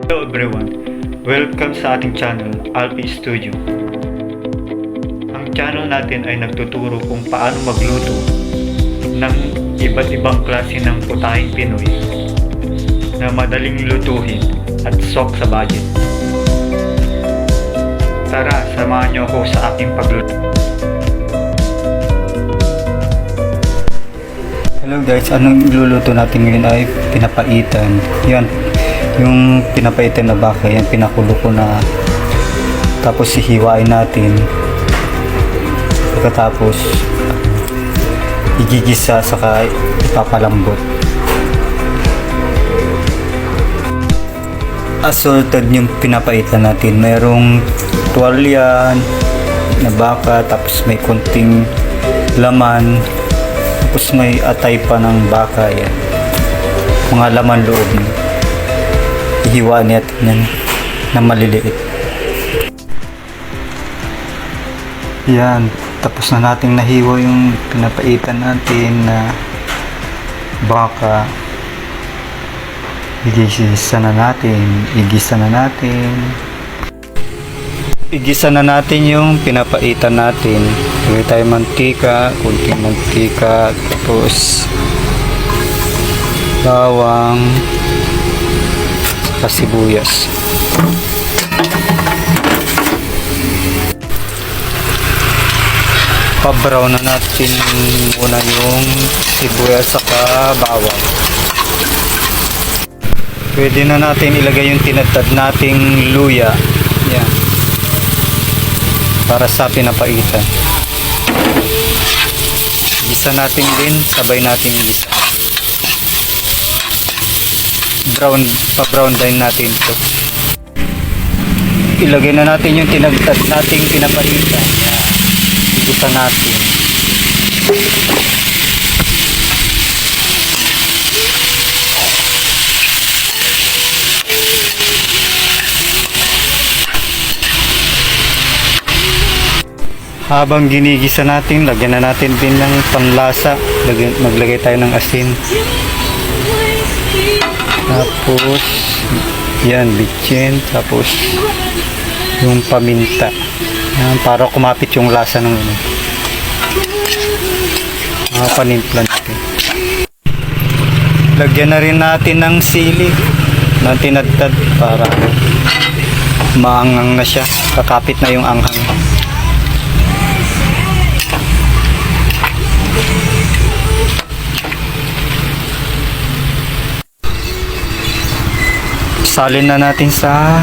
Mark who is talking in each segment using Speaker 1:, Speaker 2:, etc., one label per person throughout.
Speaker 1: Hello everyone, welcome sa ating channel, Alpi Studio. Ang channel natin ay nagtuturo kung paano magluto ng iba't ibang klase ng putahing Pinoy na madaling lutuhin at sok sa budget. Tara, samahan niyo ako sa aking pagluto.
Speaker 2: Hello guys, anong iluluto natin ngayon ay pinapaitan. Yan, yung pinapaitan na baka, yan pinakulo ko na. Tapos hihiwain natin. Pagkatapos igigisa saka ipapalambot. Assorted yung pinapaitan natin. Merong tuwalya na baka, tapos may konting laman. Tapos may atay pa ng baka, yan. Mga laman loob. Ihiwa natin yan na maliliit. Yan. Tapos na nating nahiwa yung pinapaitan natin na baka. Igisa na natin. Igisa na natin yung pinapaitan natin. Lagay tayo mantika, kunting mantika, tapos bawang, saka sibuyas. Pa-brown na natin muna yung sibuyas saka bawang. Pwede na natin ilagay yung tinadtad nating luya. Yan. Para sa pinapaitan. Gisa natin din, sabay natin gisa. Pa-brown din natin ito. Ilagay na natin yung tinagtad nating pinapaitan. Gisa natin. Habang ginigisa natin, lagyan na natin din ng panlasa. Maglagay tayo ng asin. Tapos, yan, bitchin. Tapos, yung paminta. Yan, para kumapit yung lasa ng panimpla natin. Lagyan na rin natin ng sili na tinadtad para maanghang na siya. Kakapit na yung anghang. Salin na natin sa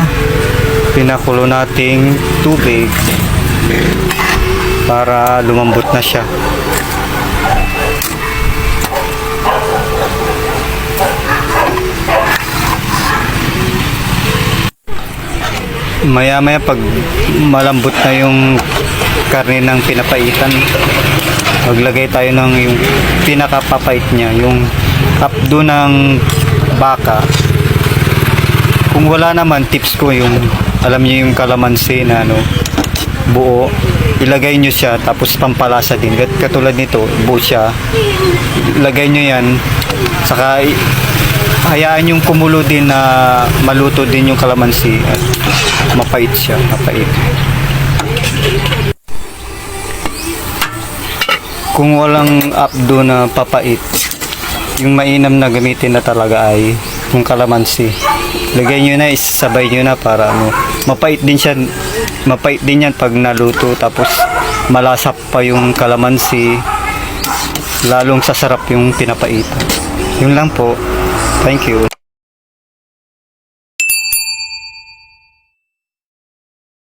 Speaker 2: pinakulo nating tubig para lumambot na siya. Maya pag malambot na yung karne ng pinapaitan, maglagay tayo ng yung pinakapapait niya, yung apdo ng baka. Kung wala naman, tips ko yung, alam niyo yung kalamansi na buo, ilagay nyo siya, tapos pampalasa din. Katulad nito, buo siya, ilagay nyo yan, saka hayaan yung kumulo din na maluto din yung kalamansi at mapait siya, mapait. Kung walang apdo na papait, yung mainam na gamitin na talaga ay yung kalamansi. Lagay nyo na, isasabay nyo na para mapait din siya, mapait din yan pag naluto, tapos malasap pa yung kalamansi, lalong sasarap yung pinapaitan. Yun lang po. Thank you.